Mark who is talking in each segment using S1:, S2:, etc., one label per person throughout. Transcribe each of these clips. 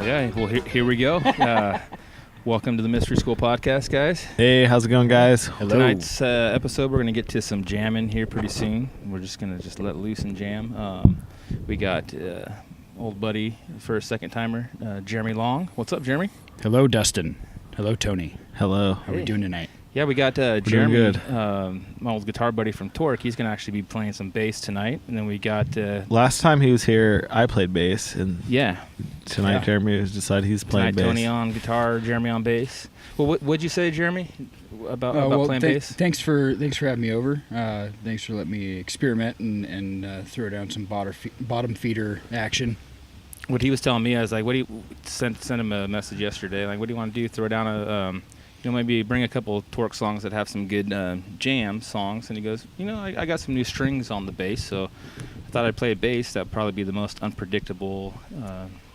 S1: Yeah, well, here we go. Welcome to the Mystery School Podcast, guys.
S2: Hey, how's it going, guys?
S1: Hello. Tonight's episode, we're going to get to some jamming here pretty soon. We're just going to let loose and jam. We got old buddy, first, second timer, Jeremy Long. What's up, Jeremy?
S3: Hello, Dustin. Hello, Tony.
S2: Hello.
S3: How are we doing tonight?
S1: Yeah, we got Jeremy,
S2: doing good.
S1: My old guitar buddy from Torque. He's going to actually be playing some bass tonight. And then we got...
S2: Last time he was here, I played bass. And tonight, Jeremy has decided he's playing bass.
S1: Tony on guitar, Jeremy on bass. Well, what'd you say, Jeremy, about playing bass?
S3: Thanks for having me over. Thanks for letting me experiment and throw down some bottom feeder action.
S1: What he was telling me, I was like, "What do you sent him a message yesterday? Like, what do you want to do? Throw down a, maybe bring a couple of Torque songs that have some good jam songs." And he goes, I got some new strings on the bass, so I thought I'd play a bass. That'd probably be the most unpredictable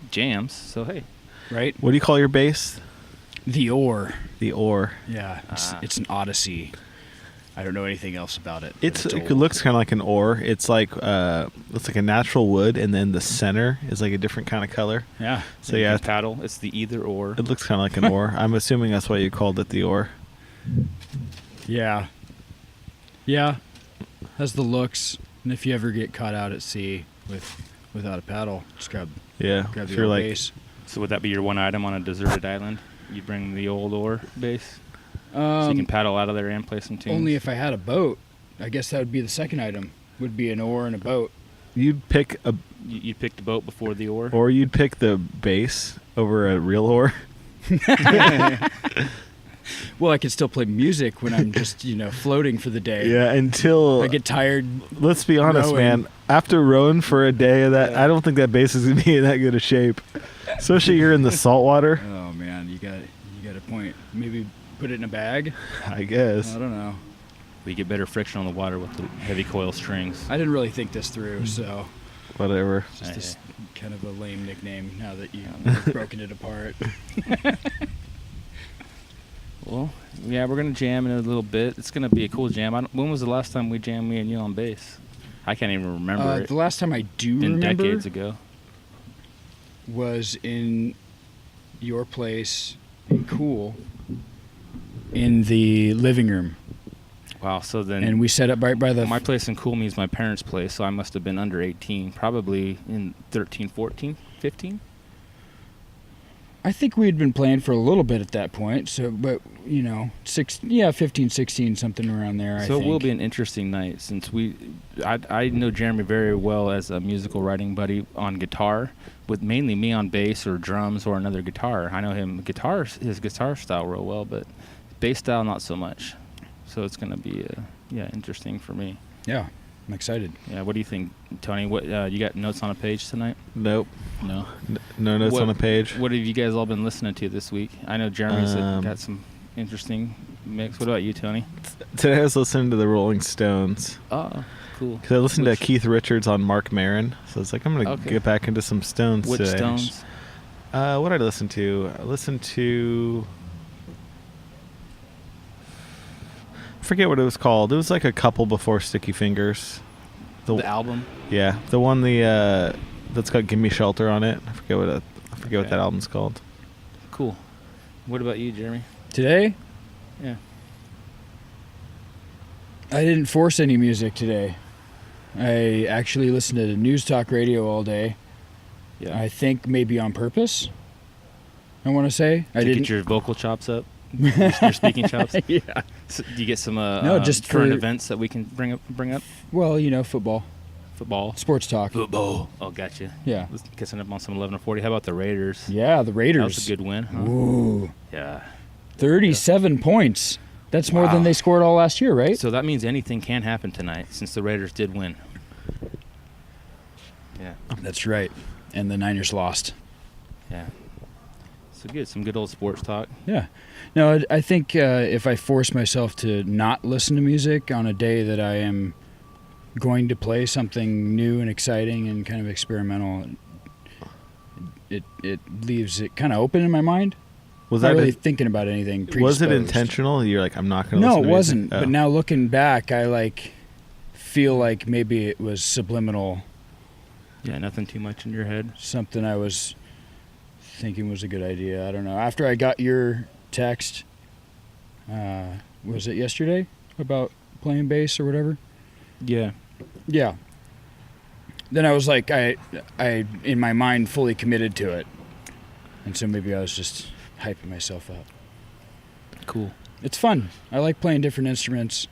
S1: jams. So hey,
S3: right?
S2: What do you call your bass?
S3: The Oar.
S2: The Oar.
S3: Yeah, it's an Odyssey. I don't know anything else about it.
S2: It looks kind of like an oar. It's like a natural wood, and then the center is like a different kind of color.
S3: Yeah.
S1: So you paddle. It's the either or.
S2: It looks kind of like an oar. I'm assuming that's why you called it the oar.
S3: Yeah. Yeah. Has the looks, and if you ever get caught out at sea without a paddle, just grab the oar bass.
S1: So would that be your one item on a deserted island? You bring the old oar bass? So you can paddle out of there and play some tunes?
S3: Only if I had a boat. I guess that would be the second item. Would be an oar and a boat.
S2: You'd pick
S1: You'd pick the boat before the oar?
S2: Or you'd pick the bass over a real oar?
S3: Well, I could still play music when I'm just, floating for the day.
S2: Yeah, until
S3: I get tired.
S2: Let's be honest, man. After rowing for a day of that, I don't think that bass is going to be in that good a shape. Especially you're in the salt water.
S3: Oh, man, you got a point. Maybe put it in a bag?
S2: I guess.
S3: I don't know.
S1: We get better friction on the water with the heavy coil strings.
S3: I didn't really think this through, so...
S2: Whatever.
S3: It's just this kind of a lame nickname now that you've broken it apart.
S1: Well, yeah, we're going to jam in a little bit. It's going to be a cool jam. When was the last time we jammed, me and you, on bass? I can't even remember it.
S3: The last time I do remember...
S1: decades ago.
S3: ...was in your place in Cool... in the living room.
S1: Wow, so then...
S3: And we set up right by the...
S1: My place in Cool means my parents' place, so I must have been under 18, probably in 13, 14, 15?
S3: I think we had been playing for a little bit at that point, so, but, 15, 16, something around there, I think.
S1: So it will be an interesting night, since I know Jeremy very well as a musical writing buddy on guitar, with mainly me on bass or drums or another guitar. I know his guitar style real well, but bass style not so much. So it's going to be interesting for me.
S3: Yeah, I'm excited.
S1: Yeah, what do you think, Tony? What you got notes on a page tonight?
S2: Nope.
S1: No.
S2: No notes on a page.
S1: What have you guys all been listening to this week? I know Jeremy's got some interesting mix. What about you, Tony?
S2: Today I was listening to the Rolling Stones.
S1: Oh, cool.
S2: Because I listened to Keith Richards on Mark Maron, so it's like I'm going to get back into some Stones today.
S1: Which Stones?
S2: What did I listen to? I listened to... I forget what it was called. It was like a couple before Sticky Fingers.
S1: The album?
S2: Yeah, the one that's got "Gimme Shelter" on it. I forget what that album's called.
S1: Cool. What about you, Jeremy?
S3: Today?
S1: Yeah.
S3: I didn't force any music today. I actually listened to news talk radio all day. Yeah. I think maybe on purpose. I want to say
S1: to get your vocal chops up. Your speaking chops.
S3: Yeah.
S1: So do you get some
S3: just
S1: current events that we can bring up?
S3: Well, football.
S1: Football.
S3: Sports talk.
S1: Football. Oh, gotcha.
S3: Yeah.
S1: Let's kissing up on some 11 or 40. How about the Raiders?
S3: Yeah, the Raiders.
S1: That was a good win. Huh?
S3: Ooh.
S1: Yeah.
S3: 37 points. That's more than they scored all last year, right?
S1: So that means anything can happen tonight since the Raiders did win. Yeah.
S3: That's right. And the Niners lost.
S1: Yeah. So good. Some good old sports talk.
S3: Yeah. No, I think if I force myself to not listen to music on a day that I am going to play something new and exciting and kind of experimental, it leaves it kind of open in my mind.
S2: Was
S3: not
S2: that
S3: really thinking about anything predisposed.
S2: Was it intentional? You're like, I'm not going to listen to
S3: No, it wasn't.
S2: Oh.
S3: But now looking back, I feel like maybe it was subliminal.
S1: Yeah, nothing too much in your head.
S3: Something I was thinking was a good idea. I don't know. After I got your text, was it yesterday about playing bass or whatever?
S1: Yeah.
S3: Yeah. Then I was like, I in my mind fully committed to it, and so maybe I was just hyping myself up.
S1: Cool.
S3: It's fun. I like playing different instruments.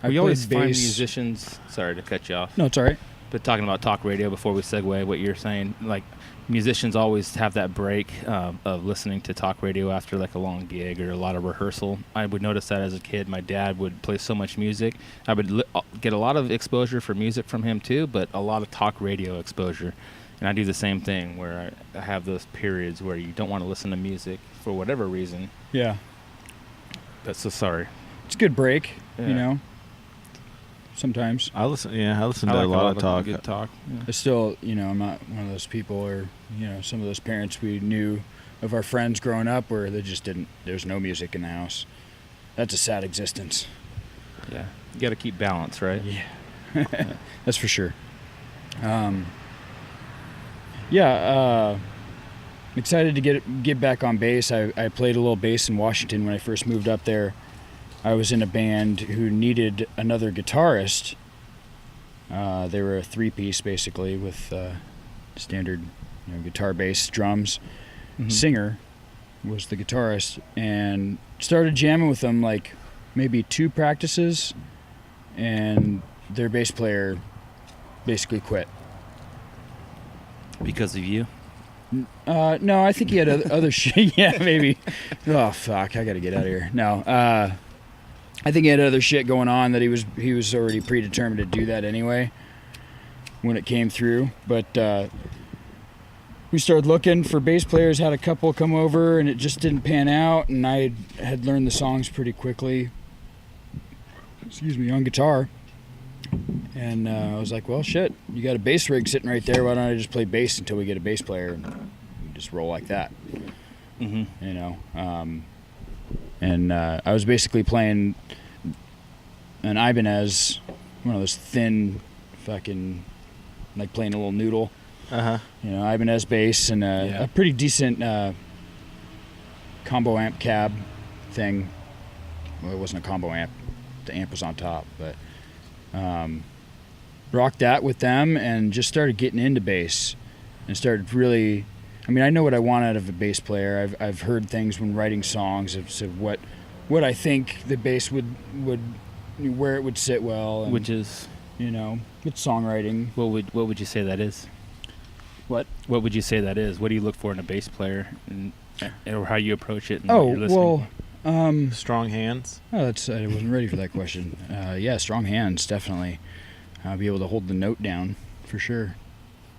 S1: We always find musicians. Sorry to cut you off.
S3: No, it's all right.
S1: But talking about talk radio before we segue, what you're saying, like musicians always have that break of listening to talk radio after like a long gig or a lot of rehearsal. I would notice that as a kid. My dad would play so much music. I would get a lot of exposure for music from him too, but a lot of talk radio exposure. And I do the same thing where I have those periods where you don't want to listen to music for whatever reason.
S3: Yeah.
S1: That's so sorry.
S3: It's a good break, you know. Sometimes
S2: I listen to a lot of talk.
S1: Good talk. Yeah.
S3: I still, I'm not one of those people, or some of those parents we knew of our friends growing up where they just didn't. There's no music in the house. That's a sad existence.
S1: Yeah, you got to keep balance, right?
S3: Yeah, that's for sure. Excited to get back on bass. I played a little bass in Washington when I first moved up there. I was in a band who needed another guitarist. They were a three-piece basically with standard guitar, bass, drums. Mm-hmm. Singer was the guitarist, and started jamming with them like maybe 2 practices, and their bass player basically quit.
S1: Because of you?
S3: No, I think he had other shit. Yeah, maybe. Oh fuck, I gotta get out of here. No, I think he had other shit going on that he was already predetermined to do that anyway when it came through. But we started looking for bass players, had a couple come over, and it just didn't pan out. And I had learned the songs pretty quickly. On guitar. And I was like, well, shit, you got a bass rig sitting right there. Why don't I just play bass until we get a bass player and just roll like that? Mm-hmm. And I was basically playing an Ibanez, one of those thin fucking, like playing a little noodle. Uh-huh. Ibanez bass and a pretty decent combo amp cab thing. Well, it wasn't a combo amp. The amp was on top, but rocked that with them and just started getting into bass and started really... I know what I want out of a bass player. I've heard things when writing songs of what I think the bass would where it would sit well, and,
S1: which is
S3: with songwriting.
S1: What would you say that is?
S3: What
S1: would you say that is? What do you look for in a bass player, or how you approach it? And what you're listening?
S2: Strong hands.
S3: Oh, I wasn't ready for that question. Yeah, strong hands, definitely. Be able to hold the note down for sure.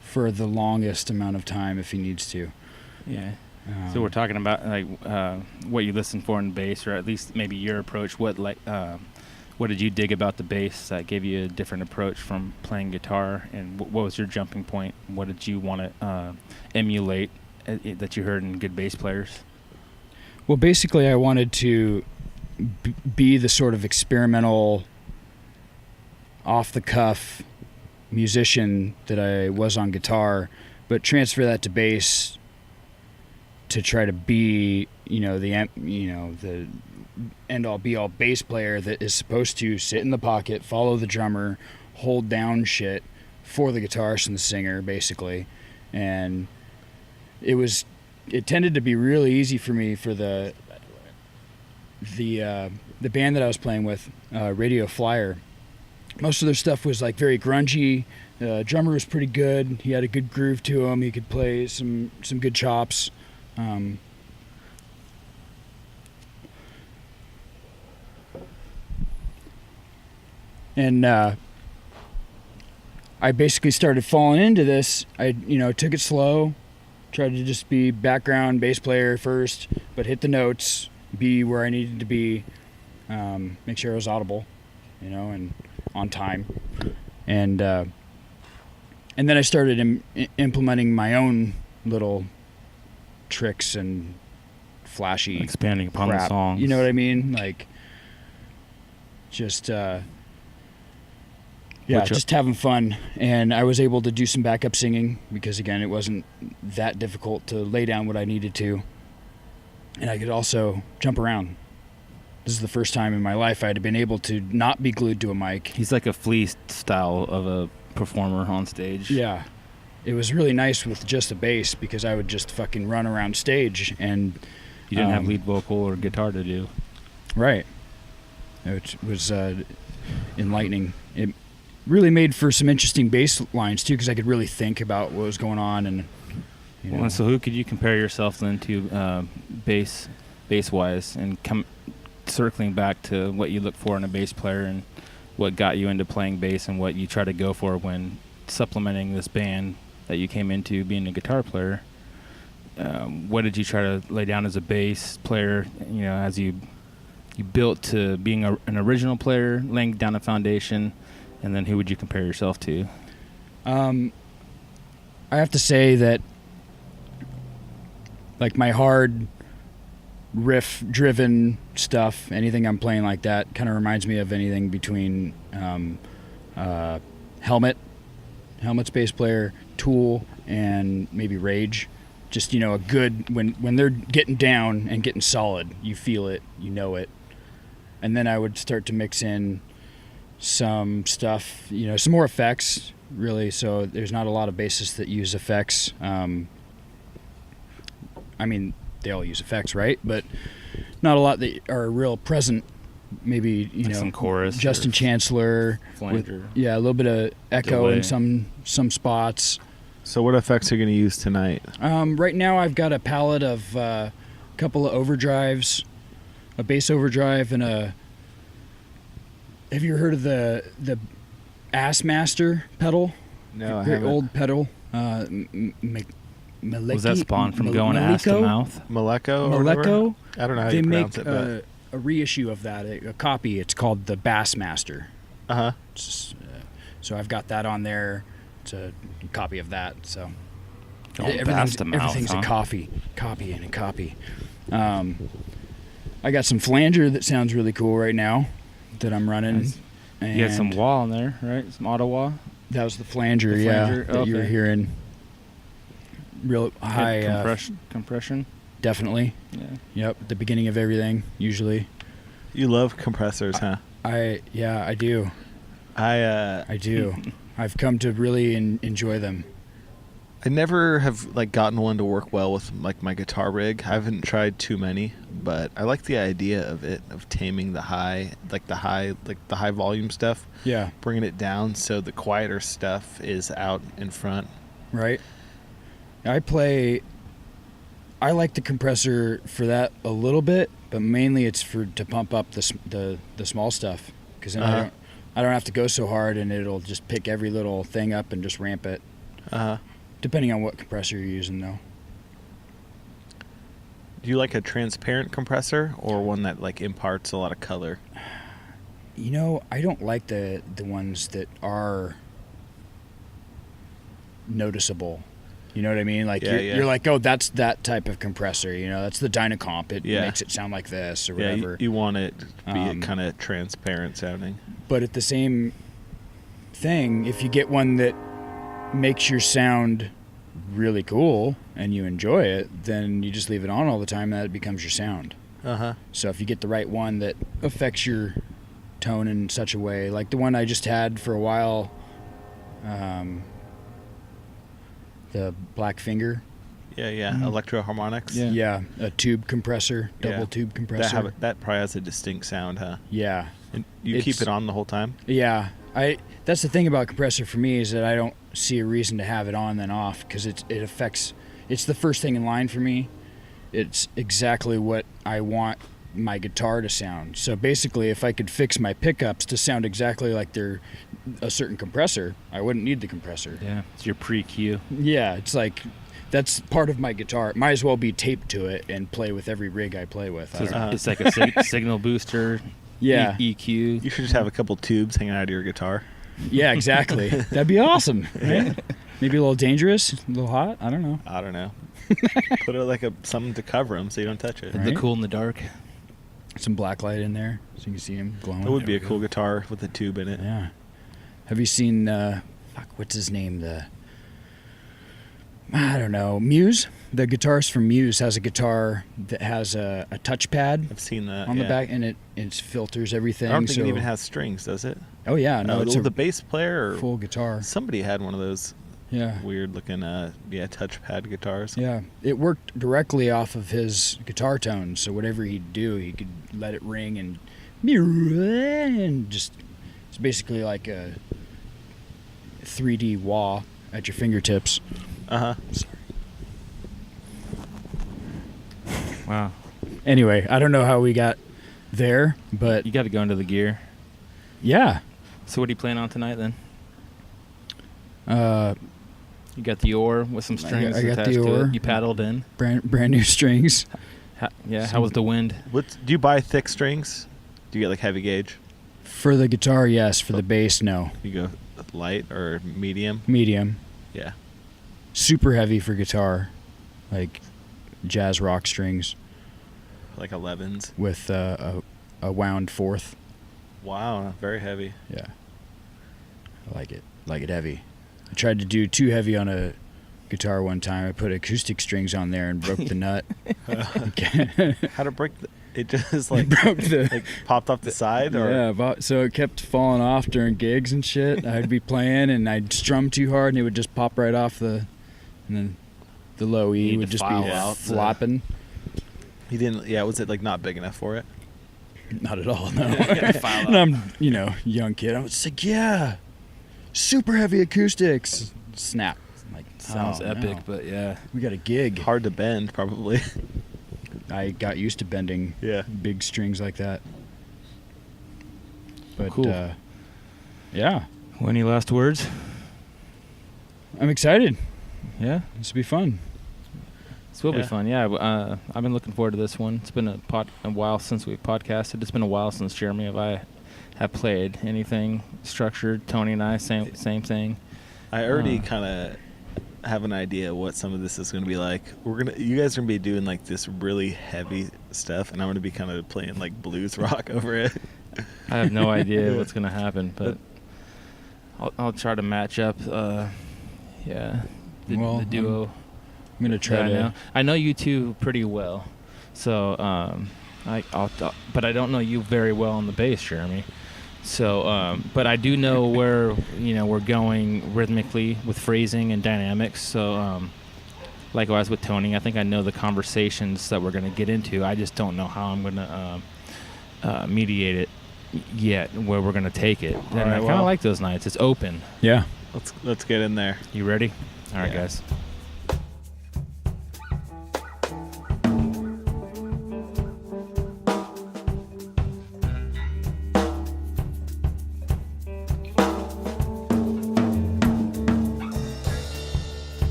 S3: For the longest amount of time if he needs to.
S1: Yeah. So we're talking about what you listen for in bass, or at least maybe your approach. What did you dig about the bass that gave you a different approach from playing guitar, and what was your jumping point? What did you want to emulate that you heard in good bass players?
S3: Well, basically I wanted to be the sort of experimental, off-the-cuff musician that I was on guitar, but transfer that to bass to try to be, the end-all be-all bass player that is supposed to sit in the pocket, follow the drummer, hold down shit for the guitarist and the singer, basically. And it tended to be really easy for me for the band that I was playing with, Radio Flyer. Most of their stuff was like very grungy. The drummer was pretty good. He had a good groove to him. He could play some good chops. And I basically started falling into this. I took it slow, tried to just be background bass player first, but hit the notes, be where I needed to be, make sure I was audible, and on time, and then I started implementing my own little tricks and flashy
S1: expanding upon
S3: crap.
S1: The songs.
S3: You know what I mean? Like just Yeah, just having fun. And I was able to do some backup singing because, again, it wasn't that difficult to lay down what I needed to. And I could also jump around. This is the first time in my life I'd been able to not be glued to a mic.
S1: He's like a Flea style of a performer on stage.
S3: Yeah. It was really nice with just a bass because I would just fucking run around stage and...
S1: You didn't have lead vocal or guitar to do.
S3: Right. It was enlightening. It really made for some interesting bass lines too, because I could really think about what was going on. And
S1: Well, so who could you compare yourself then to bass wise, and circling back to what you look for in a bass player and what got you into playing bass and what you try to go for when supplementing this band that you came into being a guitar player? What did you try to lay down as a bass player? As you built to being an original player, laying down a foundation, and then who would you compare yourself to?
S3: I have to say that, like, my hard riff-driven stuff, anything I'm playing like that, kind of reminds me of anything between Helmet's bass player, Tool, and maybe Rage. Just, a good, when they're getting down and getting solid, you feel it, you know it. And then I would start to mix in some stuff, some more effects, really. So there's not a lot of bassists that use effects. I mean, they all use effects, right? But not a lot that are real present. Maybe,
S1: like some chorus,
S3: Justin Chancellor.
S1: Flanger.
S3: A little bit of echo
S1: delay
S3: in some spots.
S2: So what effects are you going to use tonight?
S3: Right now I've got a palette of a couple of overdrives, a bass overdrive, and a... Have you heard of the Ass Master pedal?
S2: No, I
S3: Very
S2: haven't.
S3: old pedal.
S1: Was that spawned from going ass to mouth?
S2: Maleko? or whatever?
S3: Maleko?
S2: I don't know how
S3: They
S2: you
S3: make
S2: pronounce it,
S3: a reissue of that, a copy. It's called the Bass Master.
S2: but... Uh-huh.
S3: So I've got that on there. It's a copy of that. So
S1: Going bass to mouth,
S3: everything's
S1: huh?
S3: a copy and a copy. I got some flanger that sounds really cool right now that I'm running.
S1: Nice.
S3: And
S1: You had some wah in there, right? Some auto wah?
S3: that was the flanger,
S1: The flanger,
S3: that you were
S1: okay.
S3: hearing. Real high
S1: Compression?
S3: definitely.
S1: Yeah.
S3: Yep, at the beginning of everything, usually.
S2: You love compressors, huh?
S3: I do.
S2: I
S3: do. I've come to really enjoy them.
S2: I never have gotten one to work well with my guitar rig. I haven't tried too many, but I like the idea of it, of taming the high volume stuff.
S3: Yeah.
S2: Bringing it down so the quieter stuff is out in front.
S3: Right. I like the compressor for that a little bit, but mainly it's to pump up the small stuff, because then I don't have to go so hard, and it'll just pick every little thing up and just ramp it. Depending on what compressor you're using, though.
S2: Do you like a transparent compressor or one that imparts a lot of color?
S3: I don't like the ones that are noticeable. You know what I mean? You're like, oh, that's that type of compressor. That's the Dynacomp. It makes it sound like this or whatever.
S2: You want it to be kind of transparent sounding.
S3: But at the same thing, if you get one that makes your sound really cool and you enjoy it, then you just leave it on all the time, and that becomes your sound. So if you get the right one that affects your tone in such a way, like the one I just had for a while, the Black Finger.
S2: Electro harmonics.
S3: Yeah, a tube compressor, double tube compressor.
S2: That probably has a distinct sound, huh?
S3: Yeah.
S2: And you keep it on the whole time?
S3: Yeah. That's the thing about compressor for me, is that I don't see a reason to have it on then off, because it's the first thing in line for me. It's exactly what I want my guitar to sound. So basically, if I could fix my pickups to sound exactly like they're a certain compressor, I wouldn't need the compressor.
S1: Yeah, it's your pre-cue.
S3: Yeah, it's like that's part of my guitar. It might as well be taped to it and play with every rig I play with.
S1: So it's like a signal booster.
S3: Yeah.
S1: EQ.
S2: You should just have a couple tubes hanging out of your guitar.
S3: Yeah, exactly. That'd be awesome. Right? Maybe a little dangerous, a little hot. I don't know.
S2: Put it something to cover them so you don't touch it.
S3: Right.
S1: The cool in the dark.
S3: Some black light in there so you can see him glowing.
S2: That would be a cool guitar with a tube in it.
S3: Yeah. Have you seen what's his name? I don't know. Muse? The guitarist from Muse has a guitar that has a touchpad
S2: I've seen that
S3: on the back, and it filters everything.
S2: I don't think it even has strings, does it?
S3: Oh yeah, no, it's
S2: the bass player or
S3: full guitar.
S2: somebody had one of those
S3: Yeah.
S2: weird looking touchpad guitars.
S3: Yeah, it worked directly off of his guitar tones. So whatever he'd do, he could let it ring and just it's basically like a 3D wah at your fingertips.
S2: Uh-huh.
S3: Sorry.
S1: Wow.
S3: Anyway, I don't know how we got there, but
S1: You got to go into the gear.
S3: yeah.
S1: So what are you playing on tonight then?
S3: Uh,
S1: You got the oar with some strings
S3: I got
S1: attached
S3: the
S1: to
S3: oar.
S1: it. You paddled in.
S3: brand new strings.
S1: How was the wind?
S2: Do you buy thick strings? Do you get like heavy gauge?
S3: For the guitar, yes. For the bass, no.
S2: You go light or medium?
S3: Medium.
S2: Yeah.
S3: Super heavy for guitar, like jazz rock strings
S2: Like 11s.
S3: with a wound fourth.
S2: Wow, very heavy.
S3: Yeah. I like it. Like it heavy. I tried to do too heavy on a guitar one time. I put acoustic strings on there and broke the nut.
S2: How to break it just like
S3: broke the
S2: like popped off the side or
S3: yeah, so it kept falling off during gigs and shit. I'd be playing and I'd strum too hard and it would just pop right off and then the low
S1: You
S3: E
S1: need
S3: would
S1: to
S3: just
S1: file
S3: be
S1: out the-
S3: flopping.
S2: you didn't was it like not big enough for it?
S3: Not at all, no.
S1: File
S3: And I'm, young kid. I was like, yeah, super heavy acoustics. Snap. I'm like,
S1: Sounds
S3: oh,
S1: epic,
S3: no.
S1: but yeah.
S3: We got a gig.
S2: Hard to bend probably.
S3: I got used to bending
S2: Yeah.
S3: big strings like that. But
S1: Cool.
S3: yeah,
S1: Any last words?
S3: I'm excited.
S1: Yeah.
S3: This will be fun.
S1: This will be
S2: Yeah.
S1: fun. Yeah, I've been looking forward to this one. It's been a while since we've podcasted. It's been a while since Jeremy and I have played anything structured. Tony and I, same thing.
S2: I already kind of have an idea what some of this is going to be like. You guys are going to be doing like this really heavy stuff, and I'm going to be kind of playing like blues rock over it.
S1: I have no idea what's going to happen, but I'll try to match up. The duo.
S3: I'm gonna try to.
S1: I know you two pretty well, so but I don't know you very well on the bass, Jeremy. So, but I do know where we're going rhythmically with phrasing and dynamics. So, likewise with Tony, I think I know the conversations that we're going to get into. I just don't know how I'm going to mediate it yet, where we're going to take it. And I kind of like those nights. It's open.
S3: Yeah.
S2: Let's get in there.
S1: You ready? All right,
S2: Yeah.
S1: guys.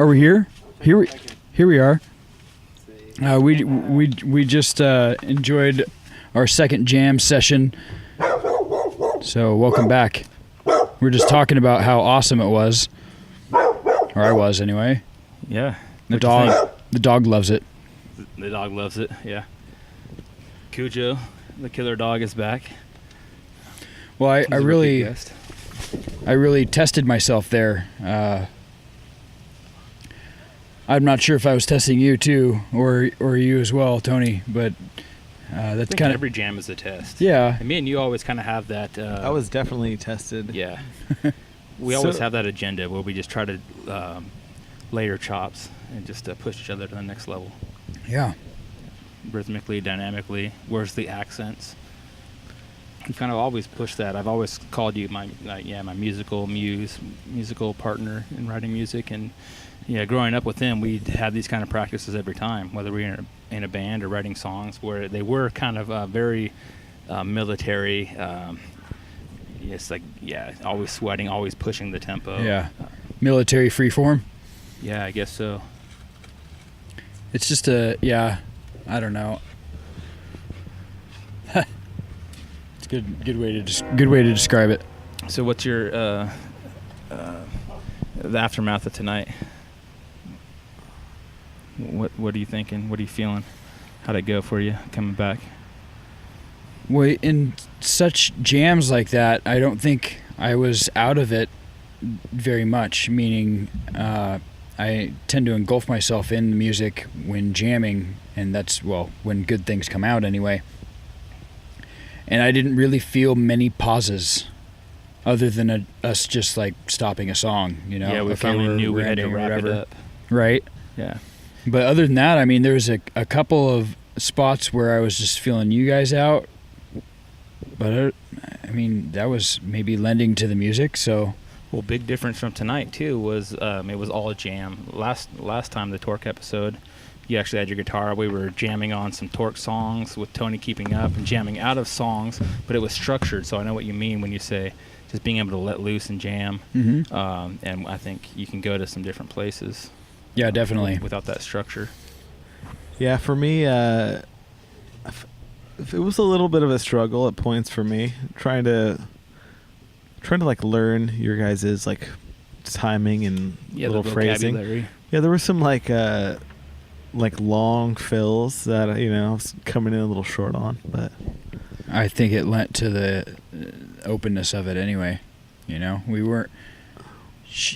S3: Are we here? Here we are. We just enjoyed our second jam session. So welcome back. We're just talking about how awesome it was, or I was anyway.
S1: Yeah.
S3: The dog loves it.
S1: The dog loves it. Yeah. Cujo, the killer dog, is back.
S3: Well, I really tested myself there. I'm not sure if I was testing you too, or you as well, Tony. But that's kind of
S1: every jam is a test.
S3: Yeah.
S1: And me and you always kind of have that.
S2: I was definitely tested.
S1: Yeah. We always have that agenda where we just try to layer chops and just push each other to the next level.
S3: Yeah.
S1: Rhythmically, dynamically. Where's the accents? We kind of always push that. I've always called you my musical muse, musical partner in writing music. And yeah, growing up with him, we had these kind of practices every time, whether we were in a band or writing songs, where they were kind of very military. It's like, always sweating, always pushing the tempo.
S3: Yeah. Military freeform?
S1: Yeah, I guess so.
S3: It's just I don't know. It's a good way to describe it.
S1: So what's your the aftermath of tonight? What are you thinking? What are you feeling? How'd it go for you coming back?
S3: Well, in such jams like that, I don't think I was out of it very much, meaning I tend to engulf myself in the music when jamming, and that's, when good things come out anyway. And I didn't really feel many pauses other than us just like stopping a song,
S1: Yeah, we finally knew we had to wrap it up.
S3: Right?
S1: Yeah.
S3: But other than that, I mean, there was a couple of spots where I was just feeling you guys out. But, I mean, that was maybe lending to the music, so...
S1: Well, big difference from tonight, too, was it was all a jam. Last time, the Torque episode, you actually had your guitar. We were jamming on some Torque songs with Tony keeping up and jamming out of songs, but it was structured, so I know what you mean when you say just being able to let loose and jam.
S3: Mm-hmm.
S1: And I think you can go to some different places.
S3: Yeah, definitely.
S1: Without that structure.
S2: Yeah, for me, it was a little bit of a struggle at points for me, trying to like learn your guys' like timing and little phrasing. Yeah, there were some like long fills that I was coming in a little short on, but
S3: I think it lent to the openness of it anyway. We weren't.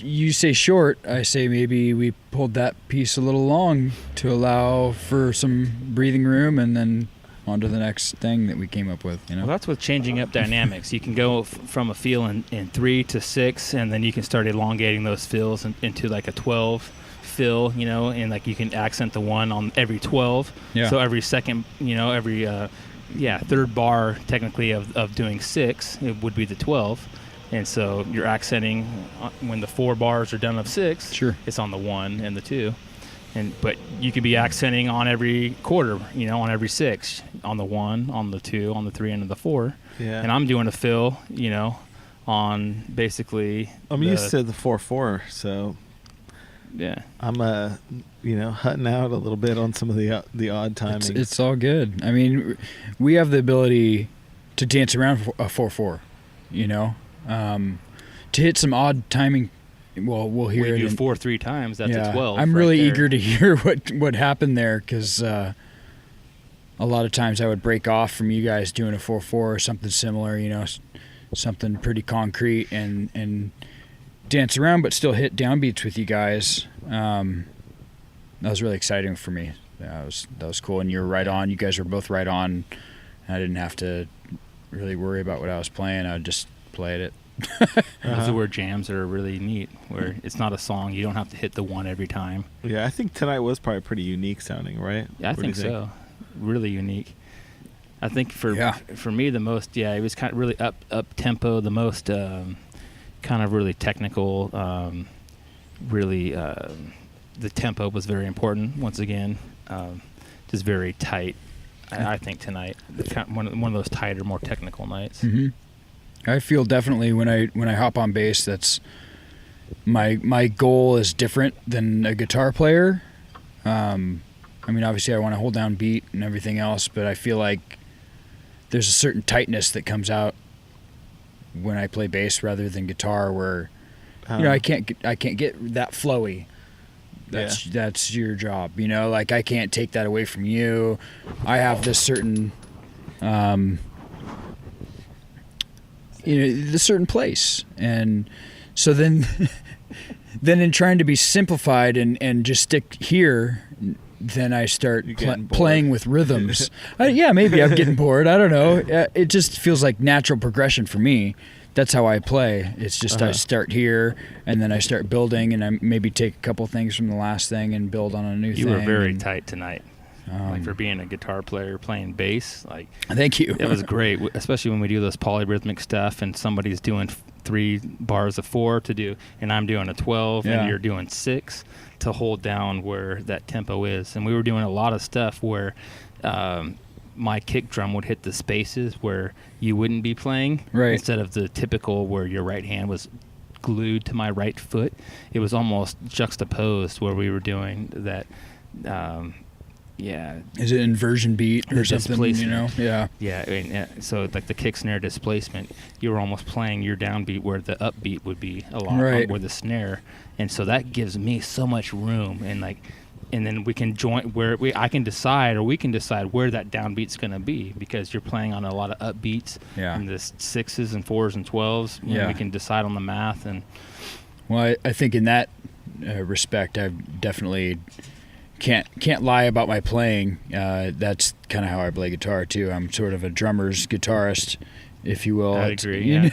S3: You say short, I say maybe we pulled that piece a little long to allow for some breathing room, and then on to the next thing that we came up with.
S1: Well, that's with changing up dynamics. You can go from a feel in 3 to 6, and then you can start elongating those fills into like a 12 fill, and like you can accent the 1 on every 12.
S3: Yeah.
S1: So every second, every third bar technically of doing 6, it would be the 12. And so you're accenting when the 4 bars are done of 6.
S3: Sure.
S1: It's on the 1 and the 2. But you could be accenting on every quarter, on every 6, on the 1, on the 2, on the 3, and the 4.
S2: Yeah.
S1: And I'm doing a fill, on basically.
S2: I'm used to the 4/4, so
S1: yeah.
S2: I'm hutting out a little bit on some of the odd timings.
S3: It's all good. I mean, we have the ability to dance around a 4/4, to hit some odd timing. Well, we'll hear
S1: we
S3: it.
S1: Do 4 3 times. That's a 12.
S3: I'm really eager to hear what happened there, because a lot of times I would break off from you guys doing a 4/4 or something similar. Something pretty concrete, and dance around, but still hit downbeats with you guys. That was really exciting for me. That was cool, and you were right on. You guys were both right on. I didn't have to really worry about what I was playing. I would just play it.
S1: Those are where jams are really neat, where it's not a song. You don't have to hit the 1 every time.
S2: Yeah, I think tonight was probably pretty unique sounding, right?
S1: Yeah, I think so. Really unique. I think for me the most, it was kind of really up tempo, the most kind of really technical, really the tempo was very important once again, just very tight. I think tonight, one of those tighter, more technical nights.
S3: Mm-hmm. I feel definitely when I hop on bass, that's my goal is different than a guitar player. I mean, obviously, I want to hold down beat and everything else, but I feel like there's a certain tightness that comes out when I play bass rather than guitar, where I can't get that flowy. That's your job, like I can't take that away from you. I have this certain the certain place, and so then in trying to be simplified and just stick here, then I start playing with rhythms. Maybe I'm getting bored. I don't know. It just feels like natural progression for me. That's how I play. It's just I start here, and then I start building, and I maybe take a couple things from the last thing and build on a new thing.
S1: You were very tight tonight. Like for being a guitar player playing bass, like
S3: thank you.
S1: It was great, especially when we do this polyrhythmic stuff and somebody's doing 3 bars of 4 to do, and I'm doing a 12, and you're doing 6 to hold down where that tempo is. And we were doing a lot of stuff where my kick drum would hit the spaces where you wouldn't be playing,
S3: right,
S1: instead of the typical where your right hand was glued to my right foot. It was almost juxtaposed where we were doing that.
S3: Is it inversion beat or something?
S1: So like the kick snare displacement, you were almost playing your downbeat where the upbeat would be a lot, where the snare, and so that gives me so much room, and then we can join where we can decide where that downbeat's going to be, because you're playing on a lot of upbeats and the 6s and 4s and 12s. We can decide on the math. And
S3: well, I think in that respect, I've definitely can't lie about my playing. That's kind of how I play guitar too. I'm sort of a drummer's guitarist, if you will.
S1: I agree.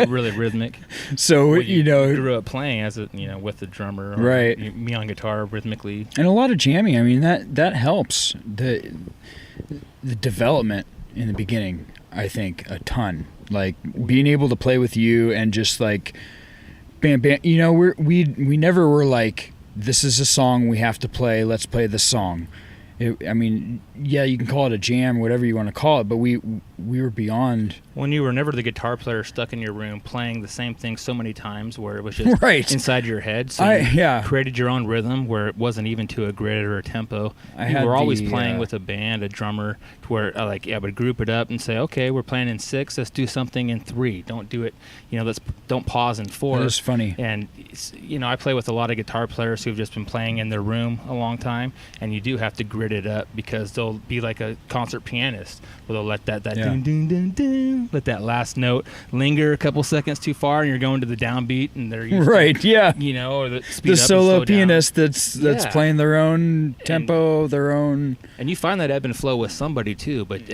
S1: Really rhythmic.
S3: So
S1: you grew up playing as with the drummer,
S3: right?
S1: Me on guitar rhythmically,
S3: and a lot of jamming. I mean that helps the development in the beginning. I think a ton. Like being able to play with you and just like bam. We never were like, this is a song we have to play, let's play this song. You can call it a jam, whatever you want to call it, but we were beyond.
S1: When you were never the guitar player stuck in your room playing the same thing so many times where it was just inside your head, so you created your own rhythm where it wasn't even to a grid or a tempo. You were always playing with a band, a drummer, to where I would group it up and say, okay, we're playing in 6, let's do something in 3. Don't do it, don't pause in 4.
S3: That is funny.
S1: And I play with a lot of guitar players who've just been playing in their room a long time, and you do have to grid it up, because they'll be like a concert pianist where they'll let that ding ding ding ding, let that last note linger a couple seconds too far, and you're going to the downbeat, and they're used to, or the speed
S3: the
S1: up
S3: solo
S1: and slow
S3: pianist
S1: down.
S3: that's playing their own tempo, their own.
S1: And you find that ebb and flow with somebody too, but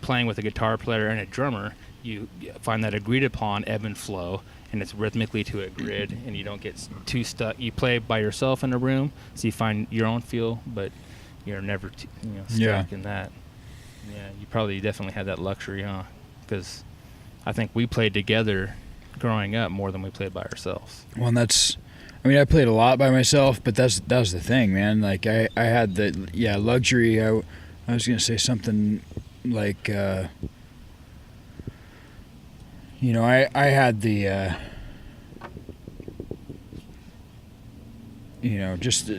S1: playing with a guitar player and a drummer, you find that agreed upon ebb and flow, and it's rhythmically to a grid, and you don't get too stuck. You play by yourself in a room, so you find your own feel, but you're never stuck in that. Yeah, you definitely had that luxury, huh? Because I think we played together growing up more than we played by ourselves.
S3: Well, I played a lot by myself, but that was the thing, man. Like I had the luxury. I was gonna say something like I had the just.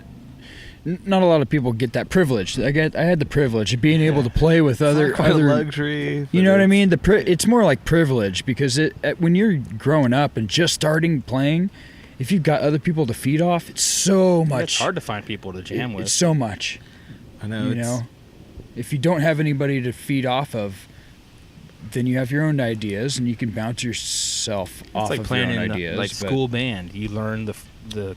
S3: Not a lot of people get that privilege. I had the privilege of being able to play with other
S2: luxury.
S3: You know what I mean? It's more like privilege, because when you're growing up and just starting playing, if you've got other people to feed off, it's so much.
S1: It's hard to find people to jam with.
S3: It's so much.
S2: I know.
S3: If you don't have anybody to feed off of, then you have your own ideas, and you can bounce yourself off of your own ideas.
S1: Like school band, you learn the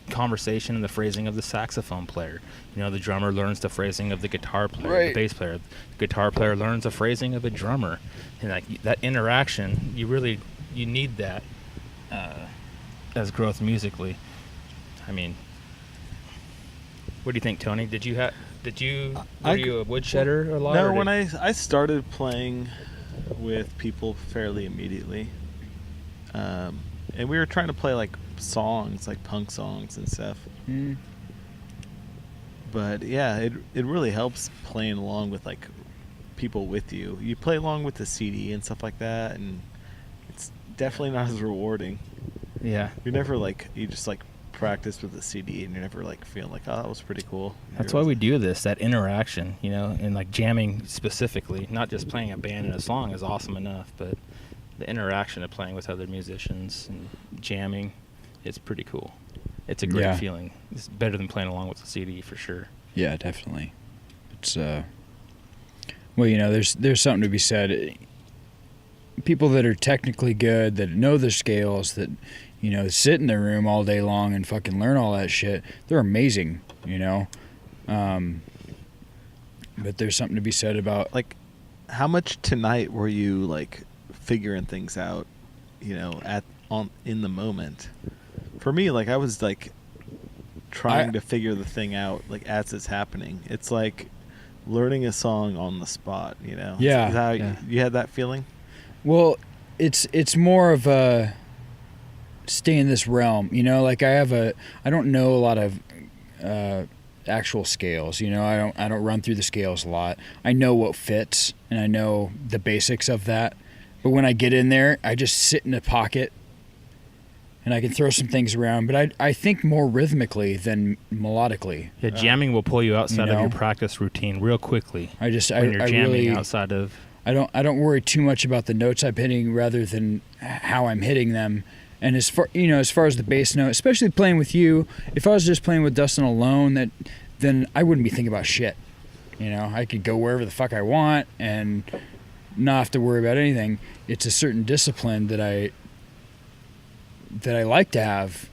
S1: conversation and the phrasing of the saxophone player. The drummer learns the phrasing of the guitar player, the bass player. The guitar player learns the phrasing of a drummer, and that interaction, you need that as growth musically. I mean, what do you think, Tony? Were you a woodshedder a lot?
S2: No, when I started playing with people fairly immediately, and we were trying to play like songs, like punk songs and stuff. But it really helps playing along with like people with you. You play along with the CD and stuff like that, and it's definitely not as rewarding.
S1: Yeah.
S2: You're never like, you just like practice with the CD and you're never like feeling like, oh, that was pretty cool.
S1: That's why we do this, that interaction, you know, and like jamming specifically, not just playing a band and a song is awesome enough, but the interaction of playing with other musicians and jamming is pretty cool. It's a great feeling. It's better than playing along with the CD for sure.
S3: Yeah, definitely. It's well, you know, there's something to be said. People that are technically good, that know their scales, that, you know, sit in their room all day long and fucking learn all that shit, they're amazing, you know. But there's something to be said about,
S2: like, how much tonight were you like figuring things out, you know, in the moment? For me, like, I was like trying to figure the thing out like as it's happening. It's like learning a song on the spot, you know.
S3: Yeah.
S2: Is that how you had that feeling?
S3: well, it's more of a stay in this realm, you know. Like, I don't know a lot of actual scales, you know. I don't run through the scales a lot. I know what fits and I know the basics of that, but when I get in there, I just sit in a pocket and I can throw some things around, but I think more rhythmically than melodically.
S1: Yeah, jamming will pull you outside of your practice routine real quickly.
S3: When you're
S1: jamming
S3: really,
S1: outside of,
S3: I don't worry too much about the notes I'm hitting rather than how I'm hitting them. And as far as the bass note, especially playing with you, if I was just playing with Dustin alone, then I wouldn't be thinking about shit. You know, I could go wherever the fuck I want and not have to worry about anything. It's a certain discipline that I like to have,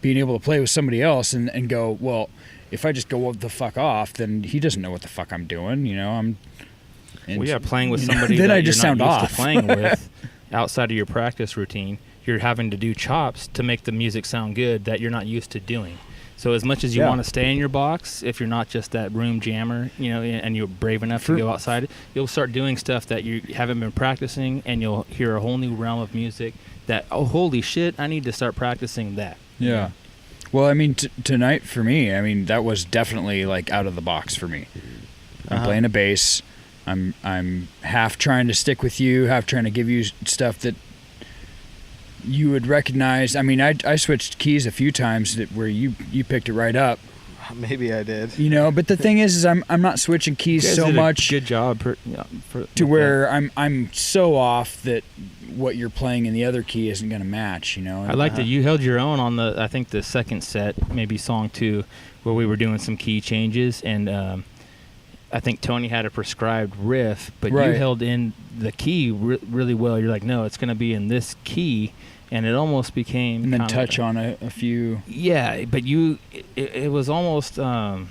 S3: being able to play with somebody else and go, well, if I just go the fuck off, then he doesn't know what the fuck I'm doing, you know.
S1: Playing with somebody
S3: then
S1: that
S3: I just
S1: you're not
S3: sound
S1: used
S3: off.
S1: to playing with outside of your practice routine, you're having to do chops to make the music sound good that you're not used to doing. So as much as you want to stay in your box, if you're not just that room jammer, you know, and you're brave enough to go outside, you'll start doing stuff that you haven't been practicing, and you'll hear a whole new realm of music that, oh, holy shit, I need to start practicing that.
S3: Yeah. Well, I mean, tonight for me, I mean, that was definitely like out of the box for me. I'm playing a bass. I'm half trying to stick with you, half trying to give you stuff that you would recognize. I mean, I switched keys a few times where you picked it right up.
S2: Maybe I did.
S3: You know, but the thing is I'm not switching keys so much.
S1: Good job.
S3: To where I'm so off that what you're playing in the other key isn't going to match, you know.
S1: I like that you held your own on I think the second set, maybe song 2, where we were doing some key changes, and I think Tony had a prescribed riff, but you held in the key really well. You're like, no, it's going to be in this key, and it almost became...
S3: And then touch on a few...
S1: Yeah, but it was almost a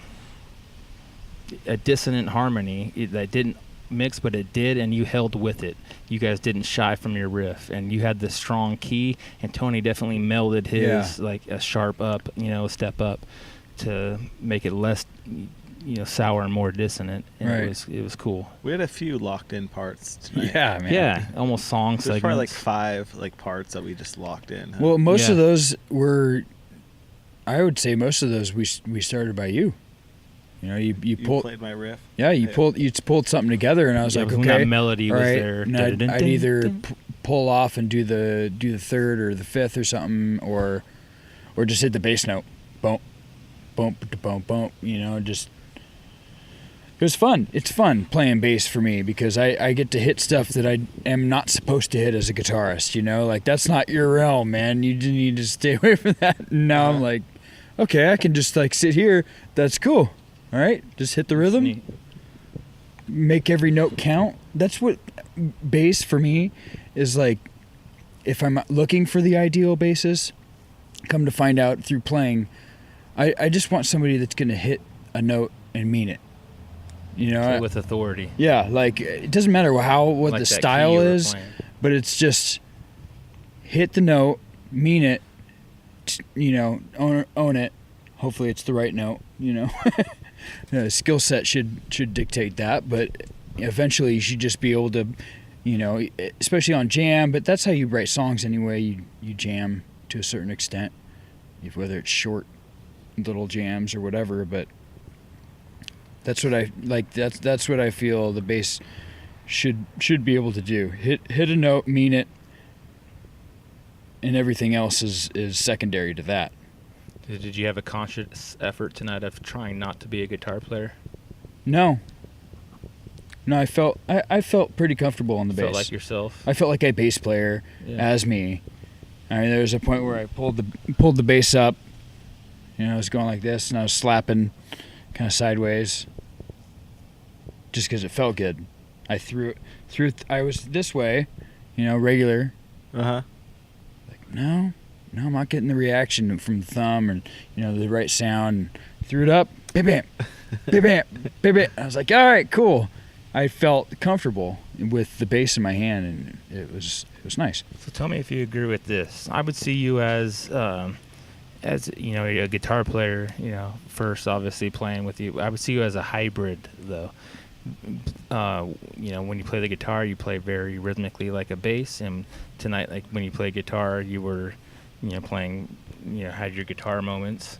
S1: dissonant harmony that didn't mix, but it did, and you held with it. You guys didn't shy from your riff, and you had this strong key, and Tony definitely melded his, like a sharp up, you know, step up to make it less... you know, sour and more dissonant, and it was cool.
S2: We had a few locked in parts tonight.
S3: Yeah, man.
S1: Yeah, almost song segments.
S2: There's probably like 5 like parts that we just locked in. Huh?
S3: Well, most of those were, I would say most of those we started by you. You know, you
S2: played my riff.
S3: Yeah, you pulled something together, and I was like, okay,
S1: that melody was
S3: right.
S1: there.
S3: And I'd either pull off and do the third or the fifth or something, or just hit the bass note, boom, boom, boom, boom. You know, just. It was fun. It's fun playing bass for me because I get to hit stuff that I am not supposed to hit as a guitarist, you know? Like, that's not your realm, man. You need to stay away from that. And now I'm like, okay, I can just, like, sit here. That's cool. All right? Just hit the rhythm. Make every note count. That's what bass for me is like. If I'm looking for the ideal bassist, come to find out through playing, I just want somebody that's going to hit a note and mean it. You know,
S1: with authority.
S3: Yeah, like it doesn't matter what like the style is, but it's just hit the note, mean it, you know, own it. Hopefully, it's the right note. You know, the skill set should dictate that, but eventually, you should just be able to, you know, especially on jam. But that's how you write songs anyway. You jam to a certain extent, whether it's short, little jams or whatever, but. That's what I like. That's what I feel the bass should be able to do. Hit a note, mean it, and everything else is secondary to that.
S1: Did you have a conscious effort tonight of trying not to be a guitar player?
S3: No, I felt pretty comfortable on the bass.
S1: Felt like yourself?
S3: I felt like a bass player as me. I mean, there was a point where I pulled the bass up. I was going like this, and I was slapping kind of sideways, just because it felt good. I threw it. I was this way, regular. Like no, I'm not getting the reaction from the thumb and the right sound. And threw it up, bam, bam, bam, bam, bam, bam. I was like, all right, cool. I felt comfortable with the bass in my hand, and it was nice.
S1: So tell me if you agree with this. I would see you as a guitar player. First, obviously playing with you. I would see you as a hybrid, though. When you play the guitar, you play very rhythmically like a bass, and tonight, like when you play guitar, you were, playing, had your guitar moments.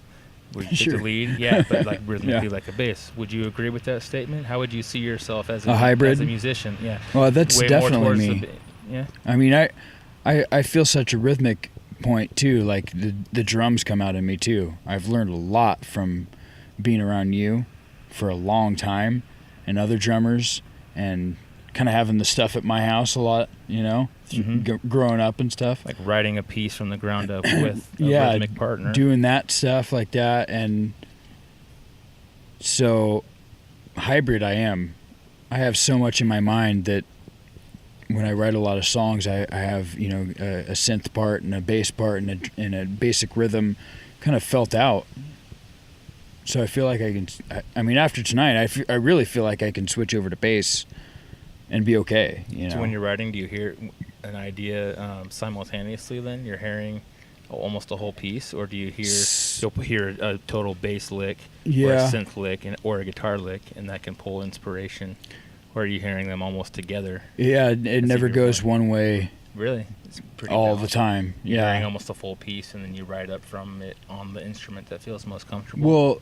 S1: Would you take the lead? Yeah, but like rhythmically like a bass. Would you agree with that statement? How would you see yourself as a hybrid, as a musician? Yeah.
S3: Well, that's
S1: way
S3: definitely me.
S1: Yeah.
S3: I mean, I feel such a rhythmic point too. Like the drums come out in me too. I've learned a lot from being around you for a long time, and other drummers, and kind of having the stuff at my house a lot. Growing up and stuff.
S1: Like writing a piece from the ground up with a rhythmic partner.
S3: Doing that stuff like that. And so hybrid I am. I have so much in my mind that when I write a lot of songs, I have, a synth part and a bass part and a basic rhythm kind of felt out. So I feel like after tonight, I really feel like I can switch over to bass and be okay.
S1: So when you're writing, do you hear an idea simultaneously then? You're hearing almost a whole piece, or do you you'll hear a total bass lick or a synth lick or a guitar lick, and that can pull inspiration? Or are you hearing them almost together?
S3: Yeah, it never goes one way.
S1: Really? It's pretty
S3: all the time.
S1: You're hearing almost a full piece, and then you write up from it on the instrument that feels most comfortable.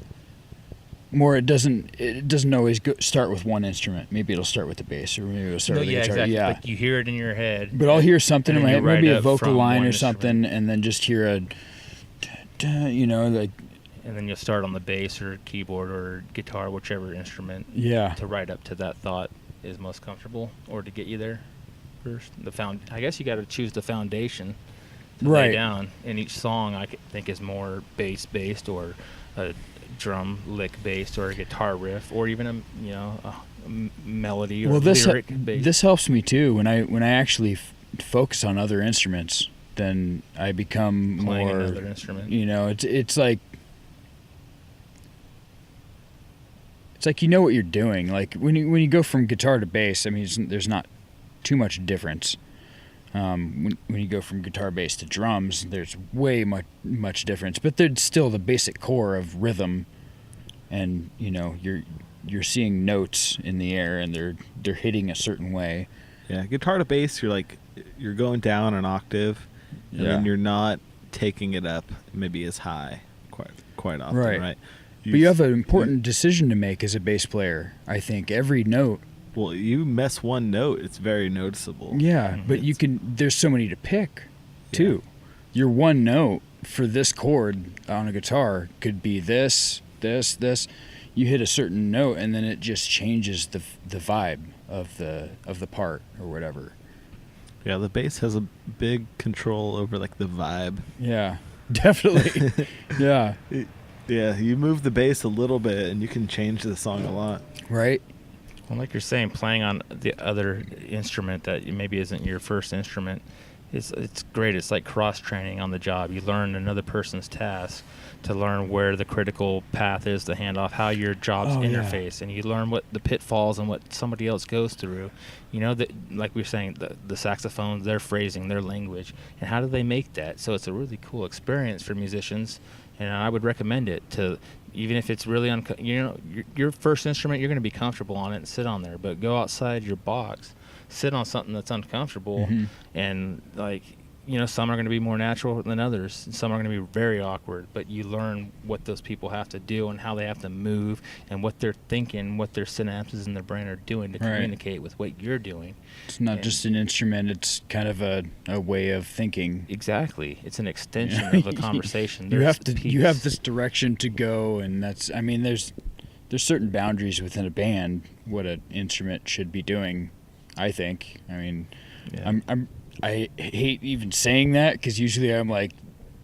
S3: Well, it doesn't always start with one instrument. Maybe it'll start with the bass, or maybe it'll start with the guitar.
S1: Exactly.
S3: Yeah,
S1: like you hear it in your head.
S3: But I'll hear something in my head, maybe a vocal line or something,
S1: instrument.
S3: and then just hear like.
S1: And then you'll start on the bass or keyboard or guitar, whichever instrument.
S3: Yeah.
S1: To write up to that thought is most comfortable, or to get you there first. I guess you got to choose the foundation to lay down. And each song I think is more bass based, or a drum lick based, or a guitar riff, or even a melody or lyric based.
S3: This helps me too when I actually focus on other instruments. Then I become
S1: playing
S3: more
S1: another instrument.
S3: It's like what you're doing. Like when you go from guitar to bass, I mean, there's not too much difference. When you go from guitar bass to drums, there's way much difference, but there's still the basic core of rhythm, and you're seeing notes in the air, and they're hitting a certain way.
S2: Yeah, guitar to bass, you're going down an octave, and then you're not taking it up maybe as high quite often, right?
S3: But you have an important decision to make as a bass player. I think every note.
S2: Well, you mess one note, it's very noticeable.
S3: Yeah, but there's so many to pick, too. Your one note for this chord on a guitar could be this. You hit a certain note, and then it just changes the vibe of the part or whatever.
S2: Yeah, the bass has a big control over like the vibe.
S3: Yeah, definitely. Yeah.
S2: Yeah, you move the bass a little bit, and you can change the song a lot.
S3: Right.
S1: Well, like you're saying, playing on the other instrument that maybe isn't your first instrument, it's great. It's like cross-training on the job. You learn another person's task to learn where the critical path is to hand off, how your jobs interface, and you learn what the pitfalls and what somebody else goes through. That, like we were saying, the saxophones, their phrasing, their language, and how do they make that? So it's a really cool experience for musicians, and I would recommend it to. Even if it's really your first instrument, you're going to be comfortable on it and sit on there. But go outside your box, sit on something that's uncomfortable, and like some are going to be more natural than others. Some are going to be very awkward, but you learn what those people have to do and how they have to move and what they're thinking, what their synapses in their brain are doing to communicate with what you're doing.
S3: It's not just an instrument, it's kind of a way of thinking.
S1: Exactly. It's an extension of a conversation.
S3: You have this direction to go, and there's certain boundaries within a band what an instrument should be doing, I think. I hate even saying that because usually I'm like,